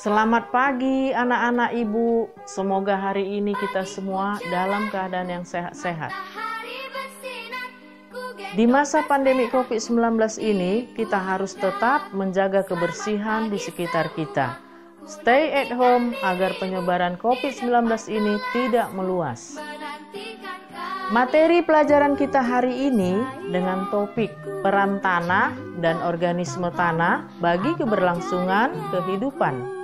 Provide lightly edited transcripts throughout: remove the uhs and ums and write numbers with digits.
Selamat pagi anak-anak ibu, semoga hari ini kita semua dalam keadaan yang sehat-sehat. Di masa pandemi COVID-19 ini, kita harus tetap menjaga kebersihan di sekitar kita. Stay at home agar penyebaran COVID-19 ini tidak meluas. Materi pelajaran kita hari ini dengan topik peran tanah dan organisme tanah bagi keberlangsungan kehidupan.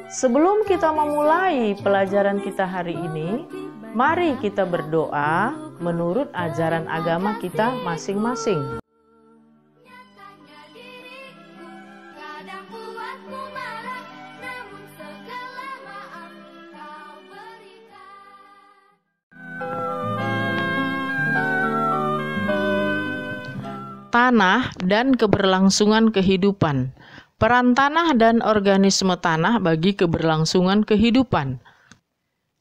Sebelum kita memulai pelajaran kita hari ini, mari kita berdoa menurut ajaran agama kita masing-masing. Tanah dan keberlangsungan kehidupan. Peran tanah dan organisme tanah bagi keberlangsungan kehidupan.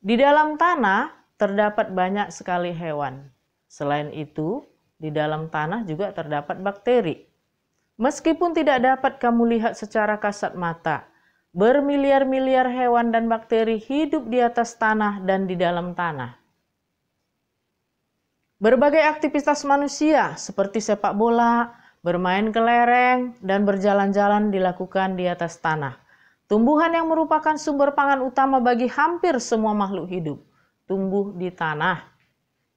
Di dalam tanah terdapat banyak sekali hewan. Selain itu, di dalam tanah juga terdapat bakteri. Meskipun tidak dapat kamu lihat secara kasat mata, bermiliar-miliar hewan dan bakteri hidup di atas tanah dan di dalam tanah. Berbagai aktivitas manusia seperti sepak bola, bermain kelereng, dan berjalan-jalan dilakukan di atas tanah. Tumbuhan yang merupakan sumber pangan utama bagi hampir semua makhluk hidup, tumbuh di tanah.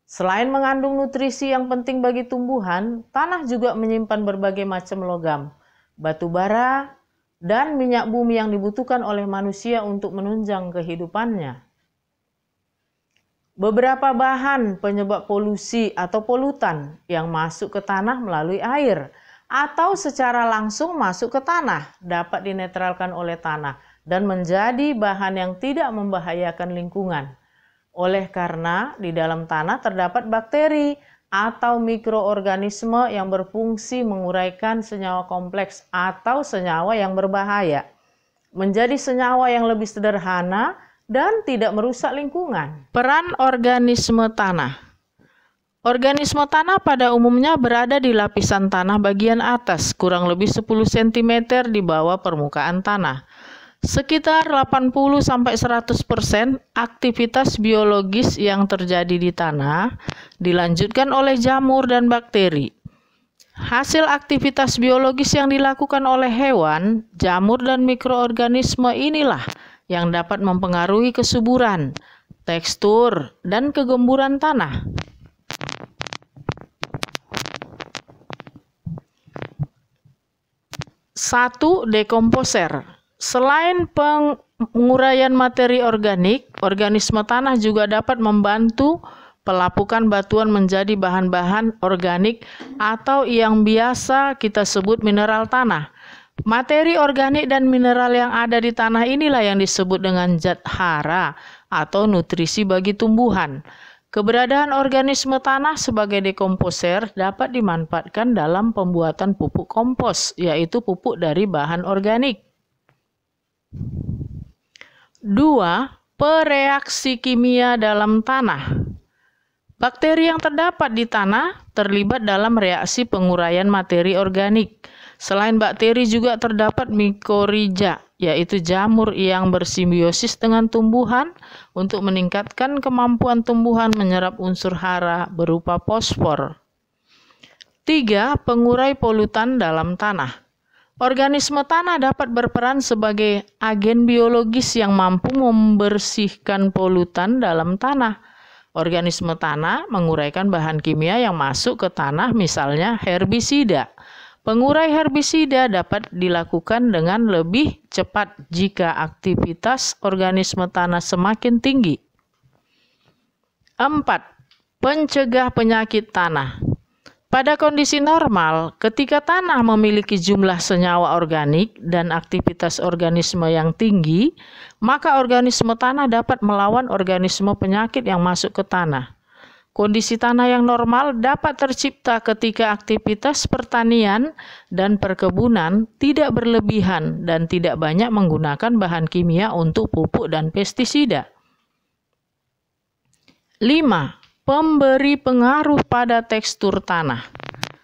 Selain mengandung nutrisi yang penting bagi tumbuhan, tanah juga menyimpan berbagai macam logam, batu bara, dan minyak bumi yang dibutuhkan oleh manusia untuk menunjang kehidupannya. Beberapa bahan penyebab polusi atau polutan yang masuk ke tanah melalui air atau secara langsung masuk ke tanah dapat dinetralkan oleh tanah dan menjadi bahan yang tidak membahayakan lingkungan. Oleh karena di dalam tanah terdapat bakteri atau mikroorganisme yang berfungsi menguraikan senyawa kompleks atau senyawa yang berbahaya menjadi senyawa yang lebih sederhana dan tidak merusak lingkungan. Peran organisme tanah. Organisme tanah pada umumnya berada di lapisan tanah bagian atas, kurang lebih 10 cm di bawah permukaan tanah. Sekitar 80-100% aktivitas biologis yang terjadi di tanah dilanjutkan oleh jamur dan bakteri. Hasil aktivitas biologis yang dilakukan oleh hewan, jamur dan mikroorganisme inilah yang dapat mempengaruhi kesuburan, tekstur, dan kegemburan tanah. Satu, dekomposer. Selain penguraian materi organik, organisme tanah juga dapat membantu pelapukan batuan menjadi bahan-bahan organik atau yang biasa kita sebut mineral tanah. Materi organik dan mineral yang ada di tanah inilah yang disebut dengan zat hara atau nutrisi bagi tumbuhan. Keberadaan organisme tanah sebagai dekomposer dapat dimanfaatkan dalam pembuatan pupuk kompos, yaitu pupuk dari bahan organik. 2. Pereaksi kimia dalam tanah. Bakteri yang terdapat di tanah terlibat dalam reaksi penguraian materi organik. Selain bakteri juga terdapat mikorizia, yaitu jamur yang bersimbiosis dengan tumbuhan untuk meningkatkan kemampuan tumbuhan menyerap unsur hara berupa fosfor. 3. Pengurai polutan dalam tanah. Organisme tanah dapat berperan sebagai agen biologis yang mampu membersihkan polutan dalam tanah. Organisme tanah menguraikan bahan kimia yang masuk ke tanah, misalnya herbisida. Pengurai herbisida dapat dilakukan dengan lebih cepat jika aktivitas organisme tanah semakin tinggi. 4. Pencegah penyakit tanah. Pada kondisi normal, ketika tanah memiliki jumlah senyawa organik dan aktivitas organisme yang tinggi, maka organisme tanah dapat melawan organisme penyakit yang masuk ke tanah. Kondisi tanah yang normal dapat tercipta ketika aktivitas pertanian dan perkebunan tidak berlebihan dan tidak banyak menggunakan bahan kimia untuk pupuk dan pestisida. 5. Pemberi pengaruh pada tekstur tanah.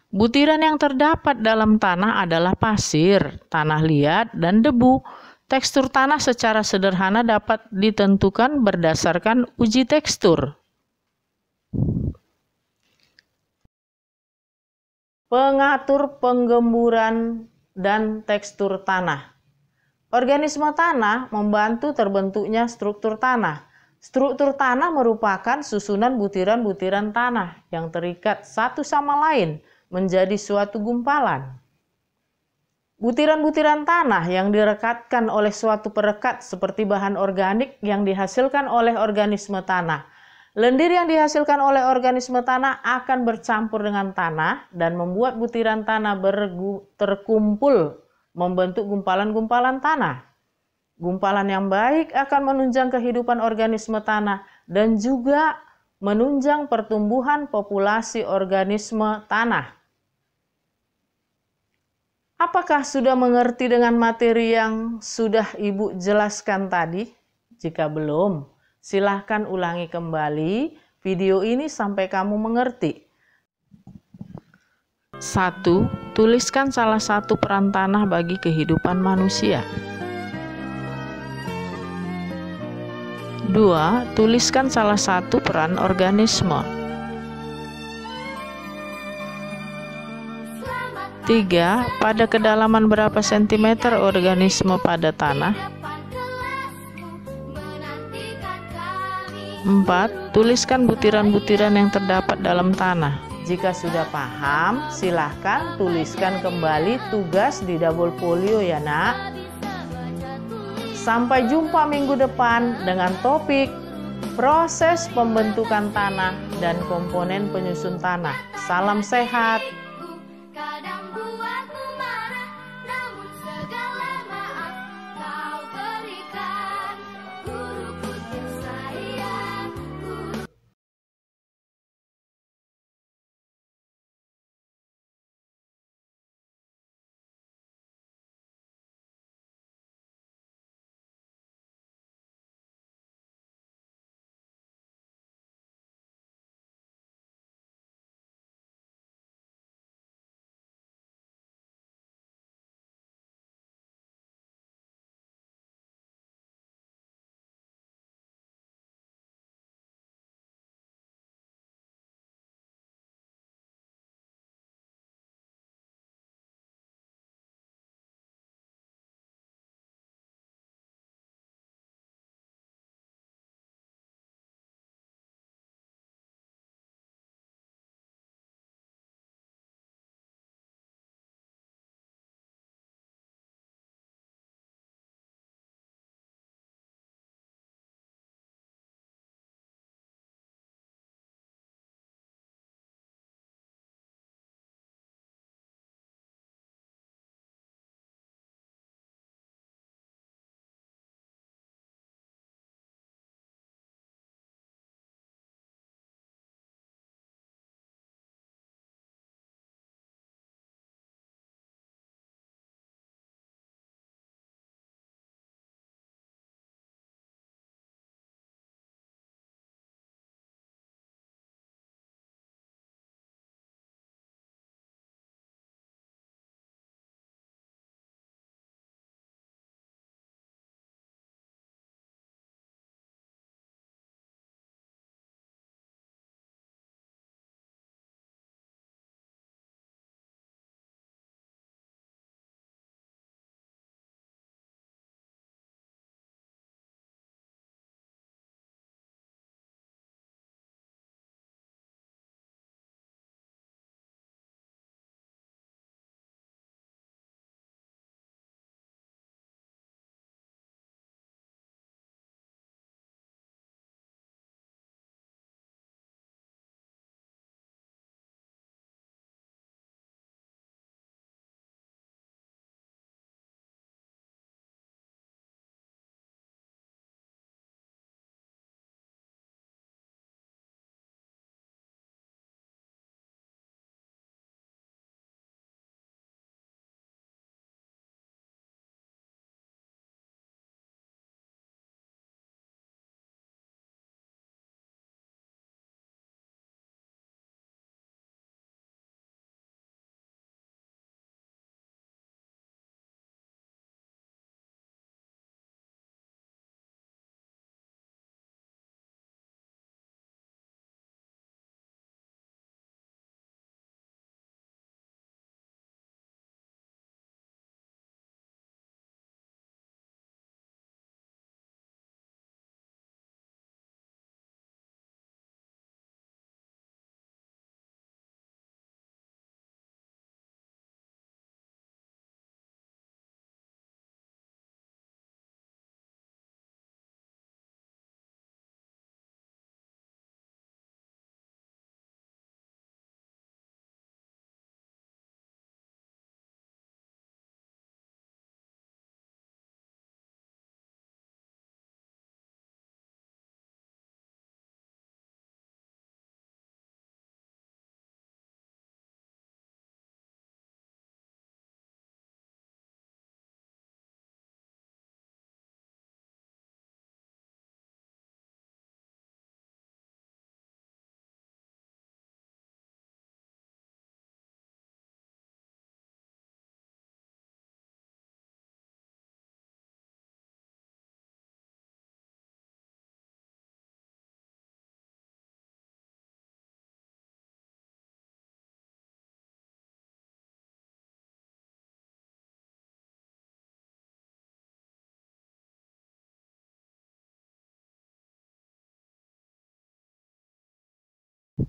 Butiran yang terdapat dalam tanah adalah pasir, tanah liat, dan debu. Tekstur tanah secara sederhana dapat ditentukan berdasarkan uji tekstur. Pengatur penggemburan dan tekstur tanah. Organisme tanah membantu terbentuknya struktur tanah. Struktur tanah merupakan susunan butiran-butiran tanah yang terikat satu sama lain menjadi suatu gumpalan. Butiran-butiran tanah yang direkatkan oleh suatu perekat seperti bahan organik yang dihasilkan oleh organisme tanah. Lendir yang dihasilkan oleh organisme tanah akan bercampur dengan tanah dan membuat butiran tanah terkumpul membentuk gumpalan-gumpalan tanah. Gumpalan yang baik akan menunjang kehidupan organisme tanah dan juga menunjang pertumbuhan populasi organisme tanah. Apakah sudah mengerti dengan materi yang sudah Ibu jelaskan tadi? Jika belum, silahkan ulangi kembali video ini sampai kamu mengerti. 1. Tuliskan salah satu peran tanah bagi kehidupan manusia. 2. Tuliskan salah satu peran organisme. 3. Pada kedalaman berapa sentimeter organisme pada tanah? 4. Tuliskan butiran-butiran yang terdapat dalam tanah. Jika sudah paham, silahkan tuliskan kembali tugas di double folio ya nak. Sampai jumpa minggu depan dengan topik proses pembentukan tanah dan komponen penyusun tanah. Salam sehat.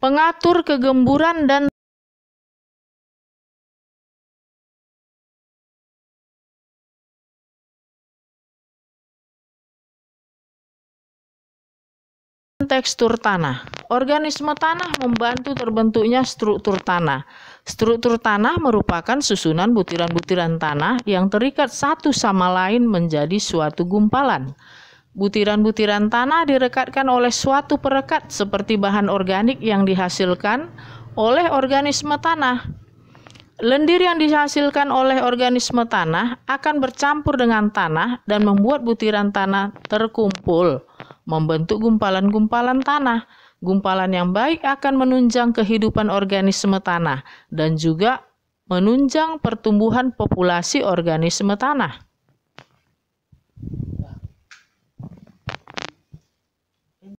pengatur kegemburan dan tekstur tanah. Organisme tanah membantu terbentuknya struktur tanah. Struktur tanah merupakan susunan butiran-butiran tanah yang terikat satu sama lain menjadi suatu gumpalan. Butiran-butiran tanah direkatkan oleh suatu perekat seperti bahan organik yang dihasilkan oleh organisme tanah. Lendir yang dihasilkan oleh organisme tanah akan bercampur dengan tanah dan membuat butiran tanah terkumpul, membentuk gumpalan-gumpalan tanah. Gumpalan yang baik akan menunjang kehidupan organisme tanah dan juga menunjang pertumbuhan populasi organisme tanah.